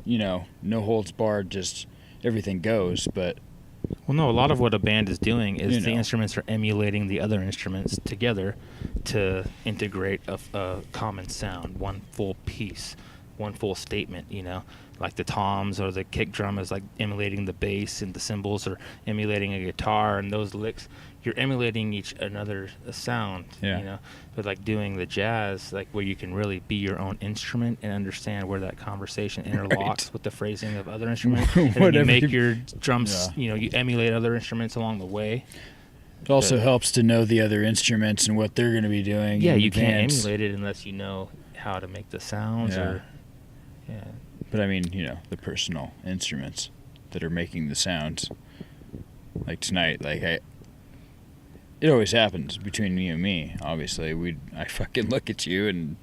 S3: no holds barred, just everything goes. But
S1: well, no, a lot of what a band is doing is the instruments are emulating the other instruments together to integrate a common sound, one full piece, one full statement. Like the toms or the kick drum is like emulating the bass, and the cymbals are emulating a guitar, and those licks, you're emulating each another sound. But like doing the jazz, like where you can really be your own instrument and understand where that conversation interlocks with the phrasing of other instruments. And then you make your drums, you emulate other instruments along the way.
S3: It also helps to know the other instruments and what they're going to be doing.
S1: Yeah, you can't emulate it unless you know how to make the sounds.
S3: But the personal instruments that are making the sounds. Like tonight, it always happens between you and me. Obviously, I fucking look at you and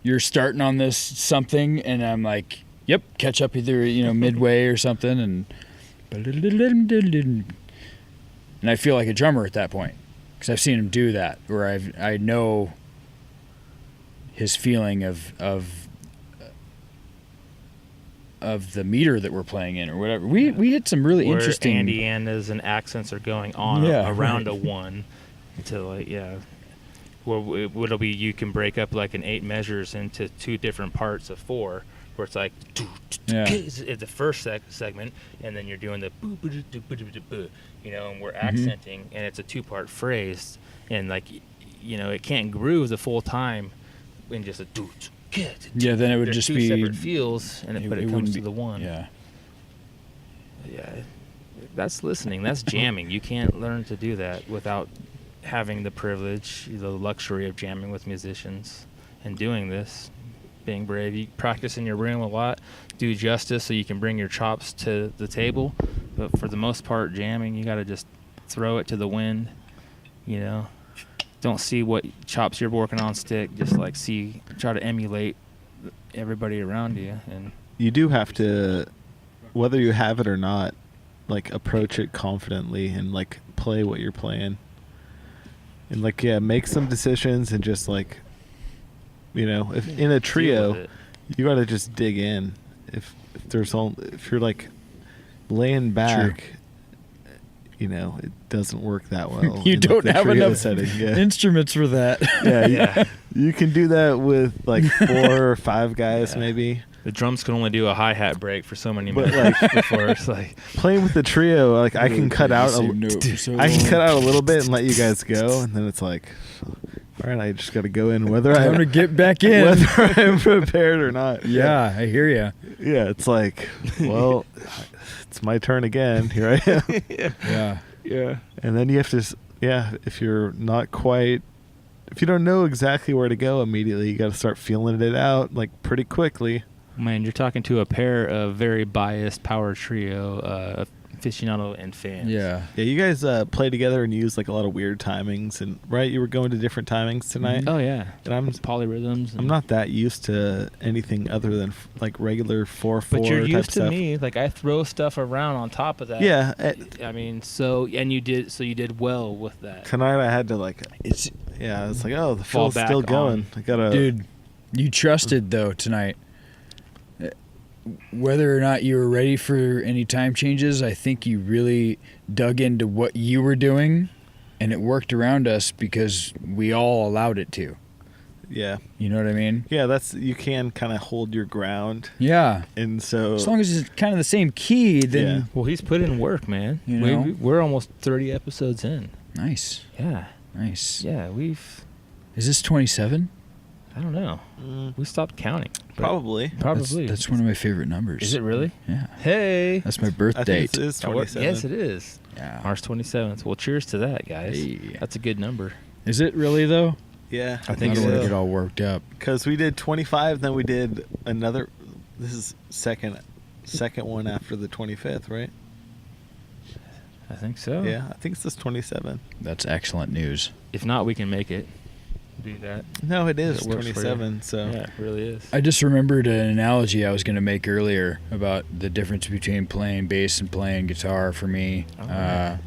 S3: you're starting on this something, and I'm like, "Yep, catch up either midway or something," and I feel like a drummer at that point because I've seen him do that, where I know his feeling of the meter that we're playing in or whatever. We hit some really
S1: where
S3: interesting
S1: Andy-andas and accents are going on around a one to what'll be, you can break up like an 8 measures into 2 different parts of 4, where it's like is the first segment, and then you're doing the and we're accenting, and it's a 2-part phrase, and it can't groove the full time in just a
S3: then it would just be
S1: 2 separate feels, but it comes to the one. That's listening. That's jamming. You can't learn to do that without having the privilege, the luxury of jamming with musicians and doing this, being brave. You practice in your room a lot, do justice so you can bring your chops to the table, but for the most part, jamming, you got to just throw it to the wind. Don't see what chops you're working on stick. Just try to emulate everybody around you, and
S2: you do have to, whether you have it or not, approach it confidently and play what you're playing, and make some decisions, and just if in a trio, you got to just dig in. If you're laying back.
S3: True.
S2: It doesn't work that well.
S3: You don't have enough
S2: setting.
S3: instruments for that.
S2: You can do that with 4 or 5 guys maybe.
S1: The drums can only do a hi-hat break for so many minutes before it's
S2: playing with the trio. I can cut out a little bit and let you guys go, and then it's all right, I just got to go in whether I'm
S3: to get back in,
S2: whether I'm prepared or not.
S3: Yeah, I hear you.
S2: Yeah, it's well, it's my turn again. Here I am.
S3: Yeah.
S2: And then you have to, if you're not quite, if you don't know exactly where to go immediately, you got to start feeling it out pretty quickly.
S1: Man, you're talking to a pair of very biased power trio aficionado and fans.
S2: Yeah, you guys play together and use a lot of weird timings, and you were going to different timings tonight.
S1: Oh yeah,
S2: and I'm
S1: polyrhythms.
S2: I'm not that used to anything other than regular 4/4.
S1: But you're used to
S2: stuff.
S1: Me. I throw stuff around on top of that.
S2: Yeah,
S1: you did well with that.
S2: Tonight I had to it's the fill's still going. I gotta.
S3: Dude, you trusted though tonight. Whether or not you were ready for any time changes, I think you really dug into what you were doing, and it worked around us because we all allowed it to.
S2: Yeah.
S3: You know what I mean?
S2: Yeah, you can kind of hold your ground.
S3: Yeah.
S2: And so...
S3: as long as it's kind of the same key, then...
S2: Yeah.
S1: Well, he's put in work, man. We're almost 30 episodes in.
S3: Nice.
S1: Yeah.
S3: Nice.
S1: Yeah, we've...
S3: Is this 27?
S1: I don't know. We stopped counting.
S2: Probably.
S3: That's one of my favorite numbers.
S1: Is it really?
S3: Yeah.
S1: Hey.
S3: That's my birth
S2: I
S3: date.
S2: think it is 27.
S1: Yes, it is.
S3: Yeah.
S1: March 27th. Well, cheers to that, guys.
S3: Hey.
S1: That's a good number.
S3: Is it really, though?
S2: Yeah,
S1: I think
S3: That'll
S1: so.
S3: get all worked up.
S2: because we did 25, then we did another. This is second one after the 25th, right?
S1: I think so.
S2: Yeah, I think it's this 27.
S3: That's excellent news.
S1: If not, we can make it. Do that.
S2: No, it is
S1: It works for you.
S2: 27. So
S1: Yeah, it really is.
S3: I just remembered an analogy I was going to make earlier about the difference between playing bass and playing guitar for me.
S1: Yeah.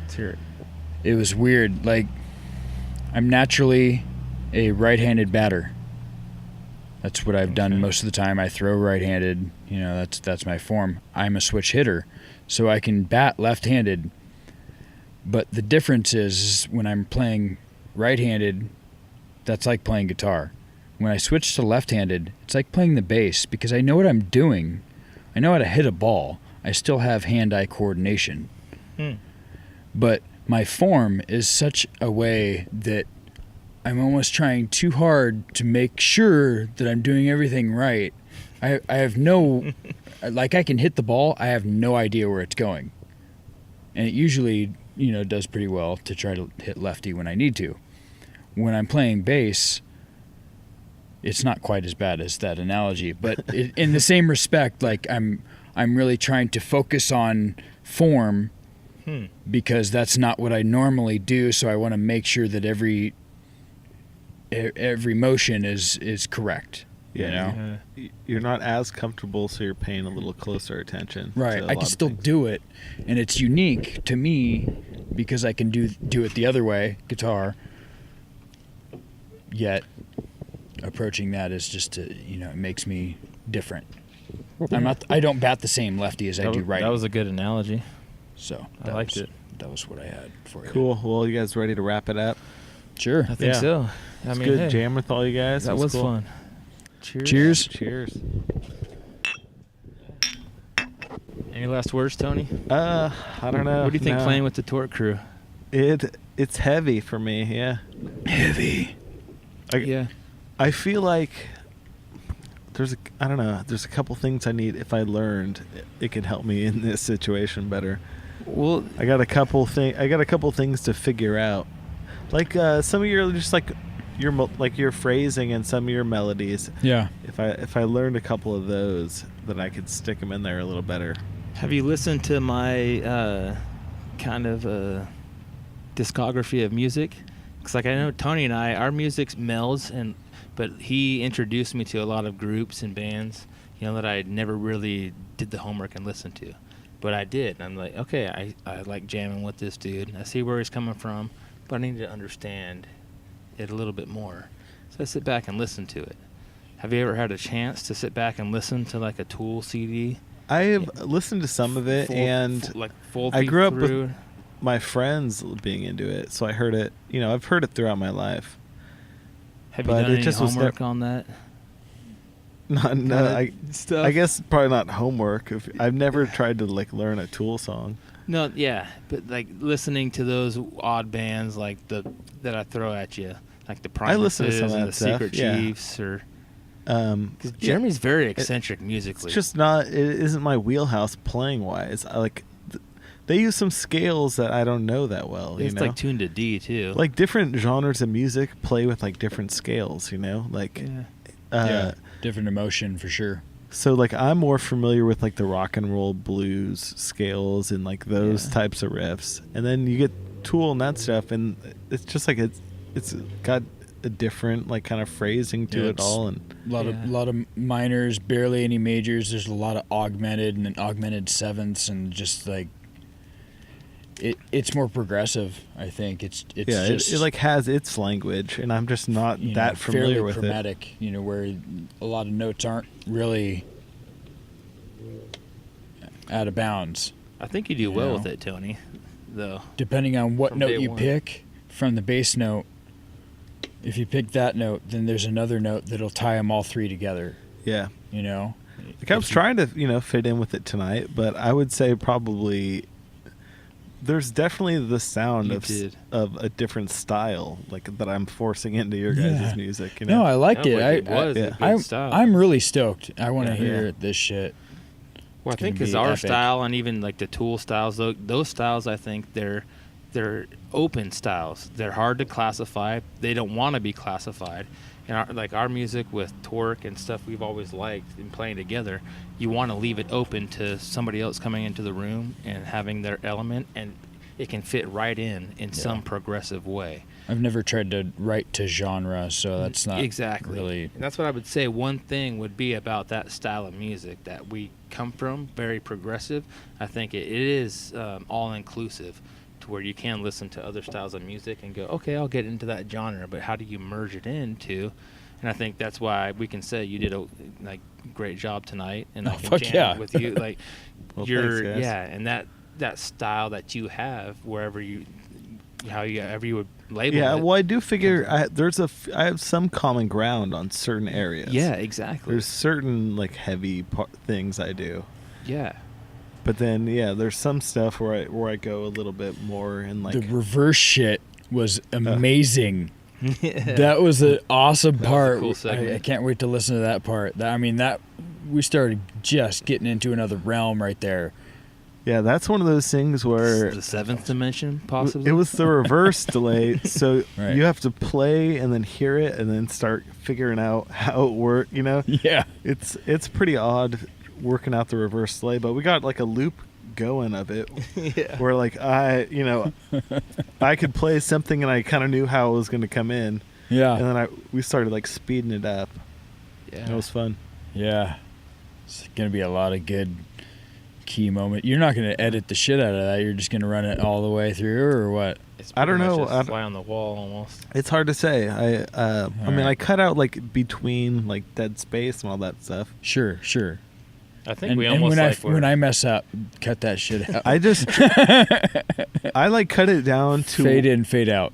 S1: Let's hear it.
S3: It was weird. Like, I'm naturally a right-handed batter. That's what I've done
S1: Okay.
S3: most of the time. I throw right-handed. You know, that's my form. I'm a switch hitter, so I can bat left-handed. But the difference is when I'm playing right-handed, that's like playing guitar. When I switch to left-handed, it's like playing the bass because I know what I'm doing. I know how to hit a ball. I still have hand-eye coordination. But my form is such a way that I'm almost trying too hard to make sure that I'm doing everything right. I have no, like I can hit the ball, I have no idea where it's going. And it usually, you know, does pretty well to try to hit lefty when I need to. When I'm playing bass, it's not quite as bad as that analogy, but in the same respect, like I'm really trying to focus on form because that's not what I normally do, so I want to make sure that every motion is correct. You know?
S2: You're not as comfortable, so you're paying a little closer attention.
S3: Right.
S2: to a
S3: I
S2: lot
S3: can
S2: of
S3: still
S2: things.
S3: do it, and it's unique to me because I can do it the other way, guitar. Yet approaching that is just it makes me different. I don't bat the same lefty as I do right.
S1: That was a good analogy.
S3: So
S1: I liked it.
S3: That was what I had for you.
S2: Cool. Well, you guys ready to wrap it up?
S3: Sure.
S1: I think
S2: Yeah.
S1: so. I
S2: It's
S1: mean,
S2: good
S1: hey,
S2: jam with all you guys.
S1: that
S2: It
S1: was
S2: cool.
S1: fun. Cheers.
S3: Cheers.
S2: Cheers.
S1: Any last words, Tony?
S2: I don't know.
S1: What do you think
S2: No.
S1: playing with the Torque crew?
S2: It's heavy for me. Yeah.
S3: Heavy.
S1: Yeah.
S2: I feel like there's a couple things I need. If I learned, it could help me in this situation better.
S1: Well,
S2: I got a couple things to figure out. Like some of your just like your phrasing and some of your melodies.
S3: Yeah.
S2: If I learned a couple of those, then I could stick them in there a little better.
S1: have you listened to my kind of discography of music? Because like I know Tony and our music melds, but he introduced me to a lot of groups and bands, that I never really did the homework and listened to. But I did. And I'm like, okay, I like jamming with this dude. I see where he's coming from, but I need to understand it a little bit more. So I sit back and listen to it. Have you ever had a chance to sit back and listen to like a Tool CD?
S2: I have listened to some of it,
S1: Full
S2: I grew up
S1: through?
S2: with my friends being into it, so I heard it. I've heard it throughout my life.
S1: Have you
S2: but
S1: done
S2: it
S1: any
S2: just was
S1: homework on that? Stuff?
S2: I guess probably not homework. I've never tried to learn a Tool song.
S1: No, yeah, but like listening to those odd bands like that I throw at you, like the
S2: I listen to
S1: Primuses
S2: some of
S1: and
S2: that
S1: the
S2: stuff,
S1: Secret
S2: yeah.
S1: Chiefs, or because
S2: Yeah,
S1: Jeremy's very eccentric musically.
S2: it's just not. It isn't my wheelhouse playing wise. They use some scales that I don't know that well.
S1: it's like tuned to D too.
S2: Like different genres of music play with different scales.
S1: yeah.
S3: Different emotion for sure.
S2: So I'm more familiar with the rock and roll blues scales and those
S1: Yeah.
S2: types of riffs, and then you get Tool and that stuff, and it's just it's got a different kind of phrasing to
S3: Yeah,
S2: it
S3: it's-
S2: all, and
S3: A lot of minors, barely any majors. There's a lot of augmented and then augmented sevenths, and just it's more progressive. I think it's
S2: yeah,
S3: just
S2: it has its language, and I'm just not that familiar
S3: fairly
S2: with it.
S3: chromatic. Where a lot of notes aren't really out of bounds.
S1: I think you do
S3: You
S1: well
S3: know.
S1: with it, Tony. Though
S3: Depending on what
S1: From
S3: note
S1: day
S3: you
S1: one.
S3: pick from the bass note, if you pick that note, then there's another note that'll tie them all three together.
S2: Yeah,
S3: If
S2: I was trying to fit in with it tonight, but I would say probably there's definitely the sound
S1: You
S2: of
S1: did.
S2: of a different style that I'm forcing into your guys'
S3: Yeah.
S2: music.
S3: No, I liked
S1: Sounds
S3: it.
S1: like it was a
S2: yeah.
S1: good style.
S3: I'm really stoked. I want to
S1: Yeah.
S3: hear this shit.
S1: Well, I
S3: It's gonna
S1: think it's
S3: be
S1: our
S3: epic.
S1: style, and even like the Tool styles, those styles, I think they're they're open styles. They're hard to classify. They don't want to be classified. And our music with Torque and stuff we've always liked and playing together, you want to leave it open to somebody else coming into the room and having their element, and it can fit right in some progressive way.
S3: I've never tried to write to genre, so that's not
S1: exactly
S3: really.
S1: And that's what I would say. One thing would be about that style of music that we come from, very progressive. I think it is all inclusive, to where you can listen to other styles of music and go, okay, I'll get into that genre, but how do you merge it into? And I think that's why we can say you did a great job tonight, and I can jam with you. Like
S2: Well,
S1: you're
S2: thanks, guys.
S1: and that style that you have wherever you however you would label it.
S2: Yeah, well, I do figure I have some common ground on certain areas.
S1: Yeah, exactly.
S2: There's certain heavy things I do.
S1: Yeah.
S2: But then there's some stuff where I go a little bit more in
S3: The reverse shit was amazing.
S1: Yeah.
S3: That was an awesome part.
S1: a cool segment.
S3: I can't wait to listen to that part. That we started just getting into another realm right there.
S2: Yeah, that's one of those things where
S1: The seventh dimension, possibly.
S2: it was the reverse delay. So
S3: Right.
S2: you have to play and then hear it and then start figuring out how it works.
S3: Yeah.
S2: It's pretty odd working out the reverse delay, but we got a loop going of it
S1: Yeah.
S2: where I could play something and I kind of knew how it was going to come in,
S3: Yeah.
S2: and then we started speeding it up.
S1: Yeah.
S2: It was fun.
S3: Yeah. It's going to be a lot of good key moment. You're not going to edit the shit out of that. You're just going to run it all the way through, or what?
S1: It's
S2: I don't
S1: pretty
S2: know.
S1: much just fly on the wall almost.
S2: It's hard to say. I mean, I cut out between dead space and all that stuff.
S3: Sure.
S1: I think
S3: And,
S1: we
S3: and
S1: almost
S3: when I mess up, cut that shit out.
S2: I just I cut it down to
S3: Fade in, fade out.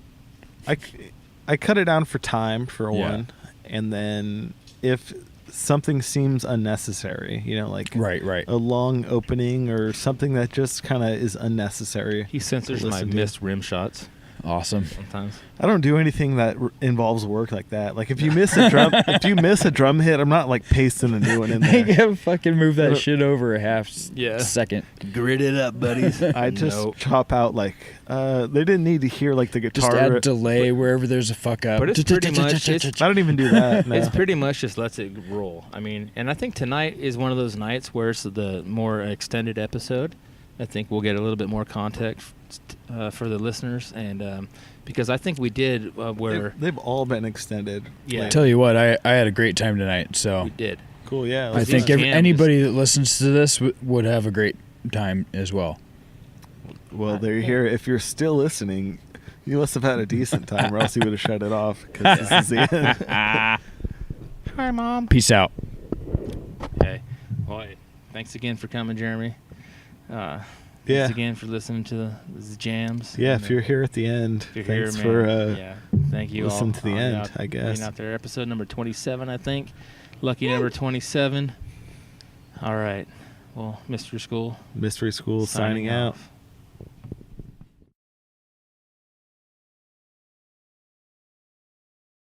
S2: I cut it down for time for
S3: Yeah.
S2: one, and then if something seems unnecessary,
S3: Right.
S2: a long opening or something that just kind of is unnecessary.
S1: he censors my
S2: listen to.
S1: missed rim shots
S3: Awesome.
S1: sometimes.
S2: I don't do anything that involves work like that. If you miss a drum hit, I'm not pasting a new one in there.
S3: Yeah, fucking move that shit over a half second.
S1: Grit it up, buddies.
S2: I just chop out they didn't need to hear the guitar.
S3: Just add delay wherever there's a fuck up.
S1: But it's pretty much
S2: I don't even do that. No.
S1: It's pretty much just lets it roll. I mean, and I think tonight is one of those nights where it's the more extended episode. I think we'll get a little bit more context for the listeners, and because I think we did where
S2: they've all been extended.
S1: Yeah.
S3: Tell you what, I had a great time tonight. So
S1: we did.
S2: Cool. Yeah.
S3: I think anybody that listens to this would have a great time as well.
S2: Well, there you hear it. If you're still listening, you must have had a decent time, or else you would have shut it off, because this is the end.
S1: Hi, Mom.
S3: Peace out.
S1: Okay. Well, hey, thanks again for coming, Jeremy. Thanks again for listening to the jams.
S2: Yeah,
S1: And,
S2: if you're here at the end,
S1: if you're
S2: thanks
S1: here, man,
S2: for
S1: thank you
S2: listen
S1: all.
S2: to the end, I guess.
S1: Being out there, episode number 27, I think. Lucky number 27. All right. Well, Mystery School
S2: Mystery School signing out.
S1: off.